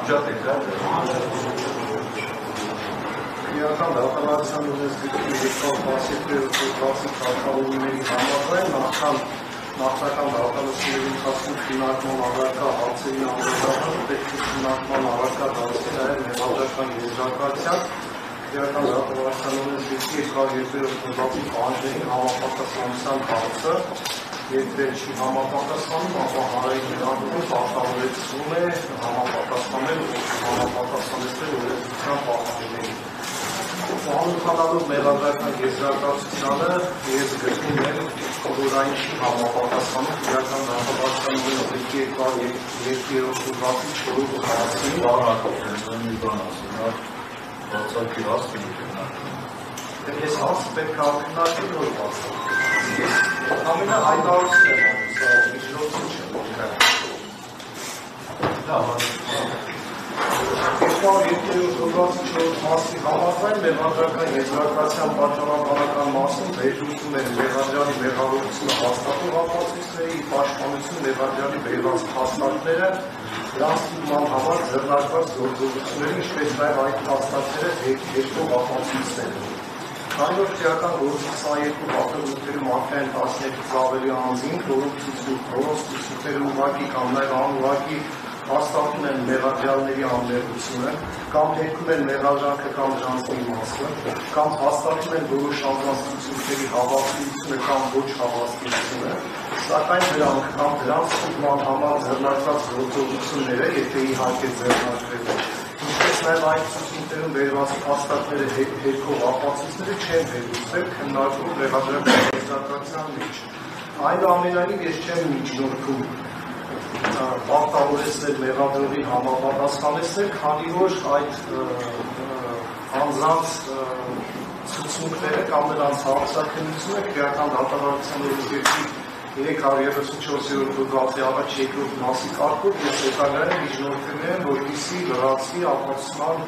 անջատ եք, Իրական դատավարության ունես գրքի 217 թարգմանությունների համաձայն նախնական դատավարությունների ընթացքում քննարկման առարկա հարցերին անդրադառնալը պետք է քննարկման առարկա դարձնել նաև մեղադրական եզրակացության իրական դատավարության ունես գրքի 207 թվականի պահանջներին համապատասխանության հարցը Երբ չի համապատասխանում, ապա հանրային մեղադրումը պարտավորեցվում է համապատասխանեցնել օրենսդրության պահանջներին։ Անընդհանալով մեղադրական եզրակացությանը ես գտնում եմ, որ այն չի համապատասխանում իրական դատավարության գրքի 2-րդ թվականի 4-րդ հարցին։ Բացակի հաստ Ես հարցը պետք է ակնարկել, որ բացակի։ Ամենը հայտարարություն եմ անում, սա միջնորդություն չեմ ոնքան։ 204 մասի համաձայն մեղադրական եզրակացության պատճառաբանական մասում վերլուծում են մեղադրյալի մեղավորությունը հաստատող ապացույցների, պաշտպանություն մեղադրյալի բերված փաստարկները, դրանց ստուգման համար ձեռնարկված գործողությունները, ինչպես նաև այդ փաստարկները հերքող ապացույցները։ Քանի որ քրեական գործի 22 հաղթողություններում ակտային 12-ից ավելի անձինք, որոնց ցուցումները ուղղակի կամ նաև անուղղակի հաստատում են մեղադրյալների անմեղությունը, կամ հերքում են մեղադրանքը կամ դրանցի մասը, կամ հաստատում են որոշ անձանց ցուցումների հավաստիությունը կամ ոչ հավաստիությունը, սակայն դրանք կամ դրանց ստուգման համար ձեռնարկված գործողությունները, եթե իհարկե ձեռնարկվել են, ինչպես նաև այդ ցուցումներում բերված փաստարկները հերքող ապացույցները չեն վերլուծվել քննարկվող մեղադրական եզրակացության մեջ։ Այնուամենայնիվ ես չեմ միջնորդում պարտավորեցնել մեղադրողին համապատասխանեցնել, քանի որ այդ անձանց ցուցմունքները կամ նրանց հարցաքննությունը քրեական դատավարության օրենսգրքի 334-րդ հոդվածի առաջ երկրորդ մասի կարգով ես հետագայում միջնորդում եմ, որպեսզի լրացվի ապացուցման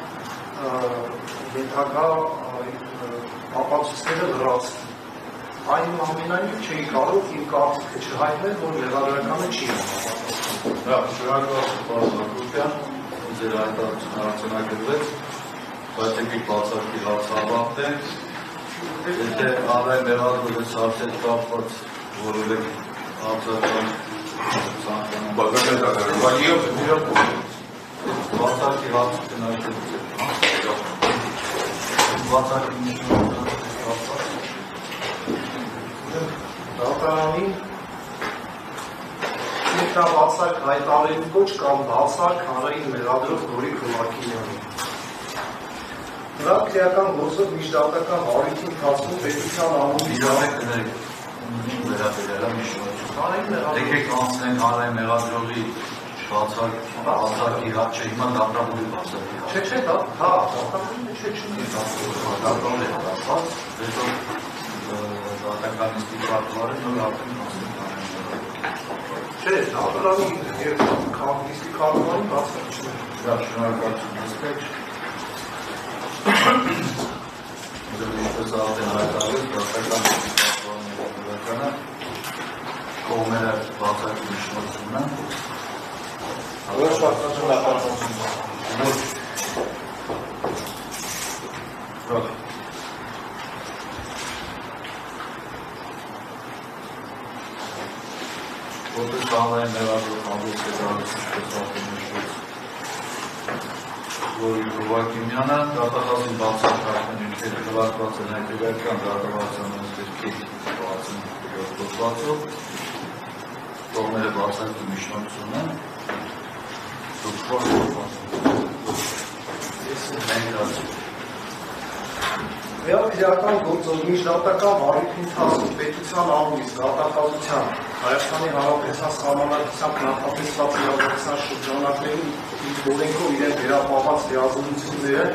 ենթակա ապացույցները լրացվի։ Այնուամենայնիվ չէի կարող իմ կարծիքը չհայտնել, որ մեղադրականը չի համապատասխանում։ շնորհակալություն ձեր հայտարարությունը արձանագրվեց, բայց եկեք բացարկի հարցը ավարտենք։ Եթե հանրային մեղադրողի հարցեր կապված որոշեք արձանագրել ցանկանում բացարկի հարցը քննարկվեց։ Բացարկի Դատարանին ինքնա բացակ հայտարարել ոչ կամ բացակ հանրային մեղադրող Նորիկ Հովակիմյանին։ Նրա քրեական գործով միջդատական հարույթի ընթացքում պետության անունից եկեք անցնենք հանրային մեղադրողի բացարկի հարցը, հիմա դատավորի բացարկի հարցը։ Չէ, հա, դատավորի չէ, դատավորի է դասված, հետո դատականիստի պարտվարը նոր արդեն մասնիկ Չէ, դատարանի և քաղաքնիստի կարգավարին բացակ չէ։ Դա շնորհակալություն դեսպեչ։ Ինչպես արդեն հայտարարել, դատականիստի պարտվարները կողմերը բացակի միջնորդումն են։ Ոչ բացակություն Որպես հանրային մեղադրող հանդես է գալիս ինչպես արդեն նշվեց Նորիկ Հովակիմյանը դատախազի բացակայության նյութերը քվարկված են հայտարարական դատավարության օրենսգրքի 67 հոդվածով կողմերը բացակի միջնորդություն են Քրեական գործով միջդատական հարույթի ընթացքում պետության անունից դատախազության Հայաստանի Հանրապետության սահմանադրությամբ նախատեսված իրավասության շրջանակներում օրենքով իրեն վերապահված լիազորությունները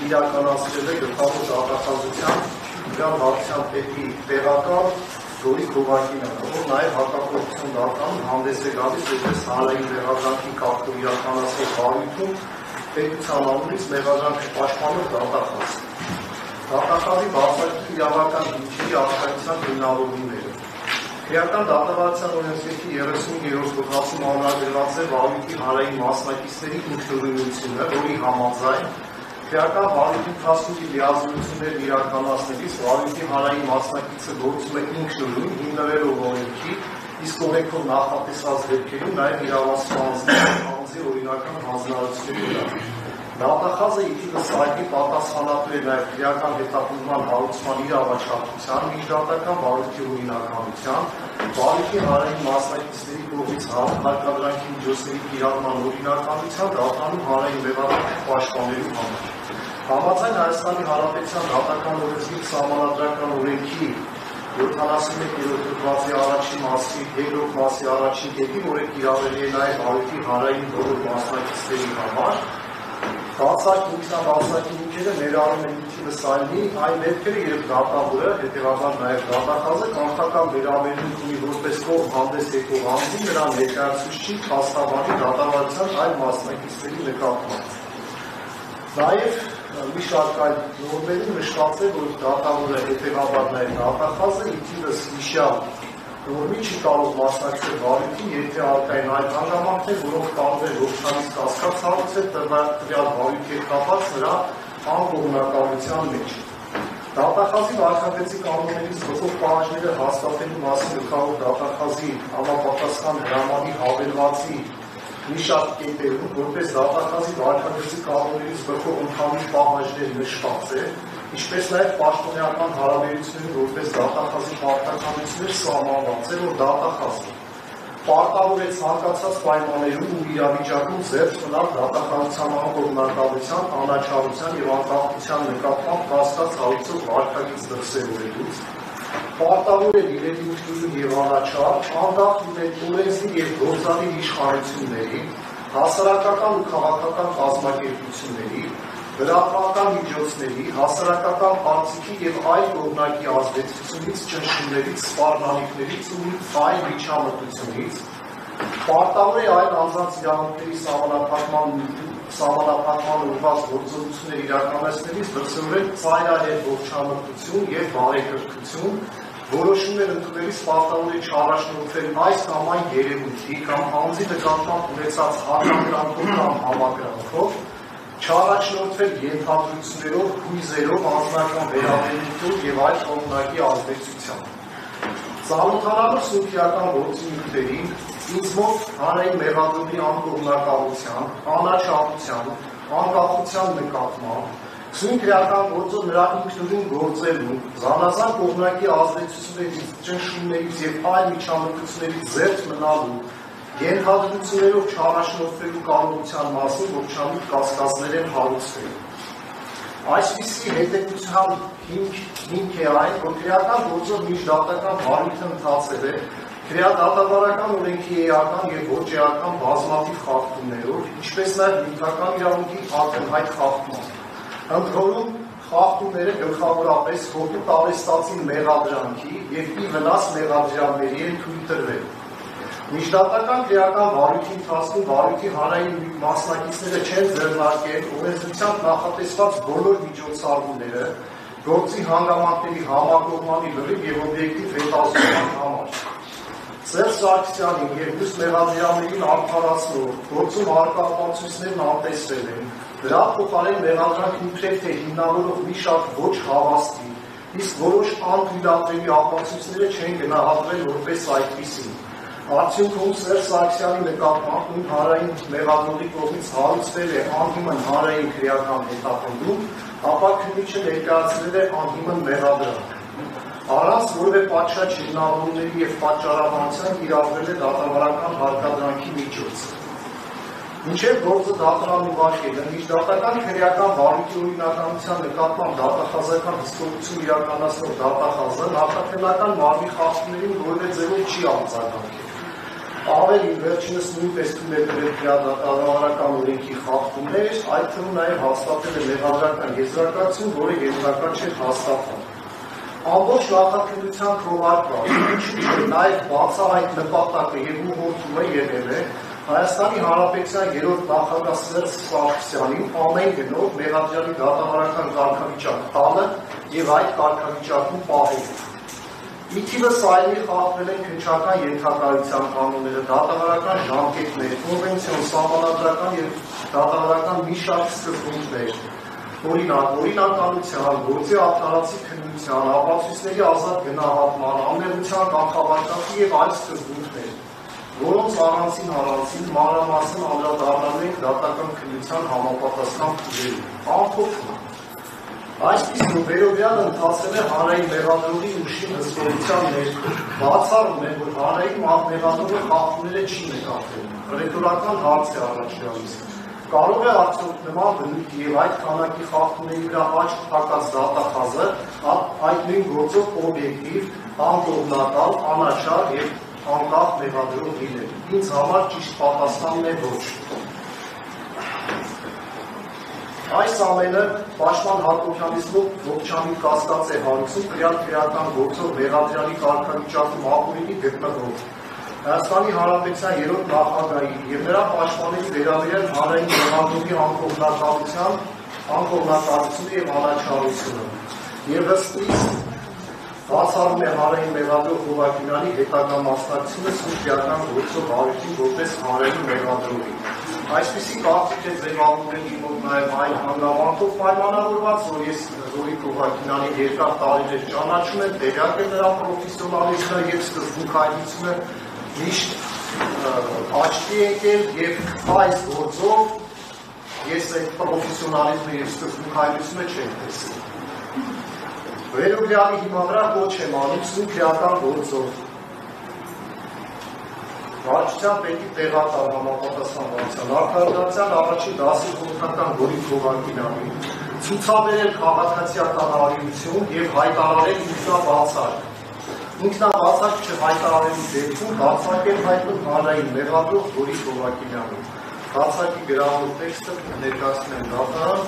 իրականացրել է գլխավոր դատախազության Իրանական հարցության պետի տեղակալ Նորիկ Հովակիմյանը, ով նաև հակապարտություն դատարանում հանդես է գալիս որպես հանրային մեղադրանքի կարգով իրականացող հարույթում պետության անունից մեղադրանքը պաշտպանող դատախազ։ Դատախազի բացակայության իրավական հիմքերի առկայության հիմնավորումները։ Քրեական դատավարության օրենսգրքի 35-րդ հոդվածում ամրագրված է վարույթի հանրային մասնակիցների ինքնուրույնությունը, որի համաձայն քրեական վարույթի ընթացքում լիազորություններ իրականացնելիս վարույթի հանրային մասնակիցը գործում է ինքնուրույն, հիմնվելով օրենքի, իսկ օրենքով նախատեսված դեպքերում նաև իրավասու անձի օրինական հանձնարարությունների վրա։ Դատախազը իդիլս այդի պատասխանատու է նաև քրեական հետապնդման հարուցման իր առաջարկության, միջդատական վարույթի օրինականության, վարույթի հանրային մասնակիցների կողմից հարկադրանքի միջոցների կիրառման օրինականության, դատարանում հանրային մեղադրանքի պաշտպանելու համար։ Համաձայն Հայաստանի Հանրապետության դատական օրենսգիր սահմանադրական օրենքի 71-րդ հոդվածի առաջին մասի 2-րդ մասի առաջին կետի, որը կիրառելի է նաև վարույթի հանրային բոլոր մասնակիցների համար, բացակի ինքերը ներառում են ինքնիվս այն դեպքերը, երբ դատավորը, հետևաբար նաև դատախազը կանխական վերաբերմունք ունի որպես կողմ հանդես եկող անձի, նրան ներկայացուցիչ փաստաբանի դատավարության այլ մասնակիցների նկատմամբ։ Նաև մի շարք այլ նորմերում նշված է, որ դատավորը, հետևաբար նաև դատախազը ինքնիվս հիշյալ նորմի չի կարող մասնակցել վարույթին, եթե առկա են այդ հանգամանքներ, որոնք կարող են ողջանից կասկած հարուցել տվյալ վարույթի հետ կապված նրա անկողմնակալության մեջ։ Դատախազի վարքագծի կանոններից բխող պահանջները հաստատելու մասին գլխավոր դատախազի համապատասխան հրամանի հավելվածի մի շարք կետերում, որպես դատախազի վարքագծի կանոններից բխող ընդհանուր պահանջներ նշված է, ինչպես նաև պաշտոնեական հարաբերությունները որպես դատախազի պարտականություններ սահմանված է, որ դատախազը պարտավոր է ցանկացած պայմաններում ու իրավիճակում զերծ մնալ դատախազության անկողմնակալության, անաչառության և անկախության նկատմամբ կասկած հարուցող վարքագիծ դրսևորելուց, պարտավոր է լինել ինքնուրույն և անաչառ, անկախ լինել օրենսդիր և գործադիր իշխանությունների, հասարակական ու քաղաքական կազմակերպությունների, լրատվական միջոցների, հասարակական կարծիքի և այլ կողմնակի ազդեցությունից, ճնշումներից, սպառնալիքներից ու այլ միջամտությունից, պարտավոր է այլ անձանց իրավունքների սահմանափակման ուղղված գործողություններ իրականացնելիս դրսևորել ծայրահեղ ողջամտություն և բարեկրթություն, որոշումներ ընդունելիս պարտավոր է չառաջնորդել այս կամ այն երևույթի կամ անձի նկատմամբ ունեցած հակակրանքով կամ համակրանքով, չառաջնորդվել ենթադրություններով, հույզերով, անձնական վերաբերմունքով և այլ կողմնակի ազդեցությամբ։ Ծանոթանալով սուբյեկտական գործի նյութերին, ինձ մոտ հանրային մեղադրումի անկողմնակալության, անաչառության, անկախության նկատմամբ, սույն քրեական գործով նրա ինքնուրույն գործելու, զանազան կողմնակի ազդեցություններից, ճնշումներից և այլ միջամտություններից զերծ մնալու, ենթադրություններով չառաջնորդվելու կարողության մասին ողջամիտ կասկածներ են հարուցվել։ Այսպիսի հետևության հիմք է այն, որ քրեական գործով միջդատական վարույթը ընթացել է քրեադատավարական օրենքի էական և ոչ էական բազմաթիվ խախտումներով, ինչպես նաև նյութական իրավունքի ակնհայտ խախտումով։ Ընդ որում խախտումները գլխավորապես հօգուտ արհեստացի մեղադրանքի և ի վնաս մեղադրյալների են թույլ տրվել։ Միջդատական քրեական վարույթի ընթացքում վարույթի հանրային մասնակիցները չեն ձեռնարկել օրենսդրությամբ նախատեսված բոլոր միջոցառումները գործի հանգամանքների համակողմանի լրիվ և օբյեկտիվ հետազոտման համար։ Սերժ Սարգսյանին և մյուս մեղադրյալներին արդարացնող գործում հարկապատասխանատուներն անտեսվել են, դրա փոխարեն մեղադրանքն իբրև թե հիմնավորող մի շարք ոչ հավաստի, իսկ որոշ անթույլատրելի ապացույցները չեն գնահատվել որպես այդպիսին։ Արդյունքում Սերժ Սարգսյանի նկատմամբ նույն հանրային մեղադրողի կողմից հարուցվել է անհիմն հանրային քրեական հետապնդում, ապա քննիչը ներկայացրել է անհիմն մեղադրանք։ Առանց որևէ պատշաճ հիմնավորումների և պատճառաբանության կիրառվել է դատավարական հարկադրանքի միջոցը։ Մինչև գործը դատարան ուղարկելը, միջդատական քրեական վարույթի օրինականության նկատմամբ դատախազական հսկողություն իրականացնող դատախազը նախաքննական մարմնի խախտումներին որևէ ձևով չի արձագանքել։ Ավելին վերջինս նույնպես թույլ է տվել քրեադատավարական օրենքի խախտումներ, այդ թվում նաև հաստատել է մեղադրական եզրակացություն, որը ենթակա չէր հաստատվել։ Ամբողջ նախաքննության քողարկված, ինչու՞ չէ, նաև բացահայտ նպատակը և ուղղորդումը եղել է Հայաստանի Հանրապետության երրորդ նախագահ Սերժ Սարգսյանին ամեն գնով մեղադրյալի դատավարական կարգավիճակ տալը և այդ կարգավիճակում պահելը։ Ի թիվս այլի խախտվել են քննչական ենթակայության կանոնները, դատավարական ժամկետներ, կոնվենցիոն, սահմանադրական և դատավարական մի շարք սկզբունքներ, օրինակ, օրինականության, գործի արդարացի քննության, ապացույցների ազատ գնահատման, անմեղության կանխավարկածի և այլ սկզբունքներ, որոնց առանցին մանրամասն անդրադառնալու ենք դատական քննության համապատասխան փուլերին, ամփոփում։ Այսպիսին վերօրյալ ընթացել է հանրային մեղադրողի ուժի հսկողության ներքո, բացառում է, որ հանրային մեղադրողը խախտումները չի նկատել, ռետորական հարց է առաջ գալիս։ Կարող է արդյոք նման բնույթ և այդ քանակի խախտումների վրա աչք փակած դատախազը այդ նույն գործով օբյեկտիվ, անկողմնակալ, անաչառ և անկախ մեղադրող լինել։ Ինձ համար ճիշտ պատասխանն է ոչ։ Այս ամենը պաշտպան Հակոբյանից ողջամիտ կասկած է հարուցում քրեական գործով մեղադրյալի կարգավիճակում ապօրինի գտնվող Հայաստանի Հանրապետության երրորդ նախագահի և նրա պաշտպանների վերաբերյալ հանրային մեղադրողի անկողմնակալությունը և անաչառությունը և ըստիս բացառում է հանրային մեղադրող Հովհաննիսյանի հետագա մասնակցությունը քրեական գործով հարուցին որպես հանրային մեղադրողի։ Այսպիսի կարծիք է ձևավորվել իմ մոտ նաև այն հանգամանքով պայմանավորված, որ ես Զորիկ Հովհաննիսյանին երկար տարիներ ճանաչում եմ, տեղյակ եմ նրա պրոֆեսիոնալիզմը և սկզբունքայնությունը միշտ աչքի եկել և այս գործով ես այդ պրոֆեսիոնալիզմը և սկզբունքայնությունը չեմ տեսել։ Վերօրյալի հիմնադրակ ոչ եմ անում քրեական գործով։ Վարչության պետի տեղակալ համապատասխանության Արդարադատության առաջին դասի խորհրդական Զորիկ Հովհաննիսյանին ցուցաբերել քաղաքացիական արիություն և հայտարարել ինքնաբացարկ։ Ինքնաբացարկ չհայտարարելու դեպքում բացարկել հայտնում հանրային մեղադրող Զորիկ Հովհաննիսյանին։ Բացարկի գրավոր տեքստը ներկայացնում եմ դատարան,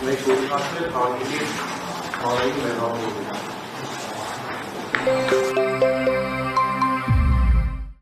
մեկ օրինակներ հարգելի հանրային մեղադրողին։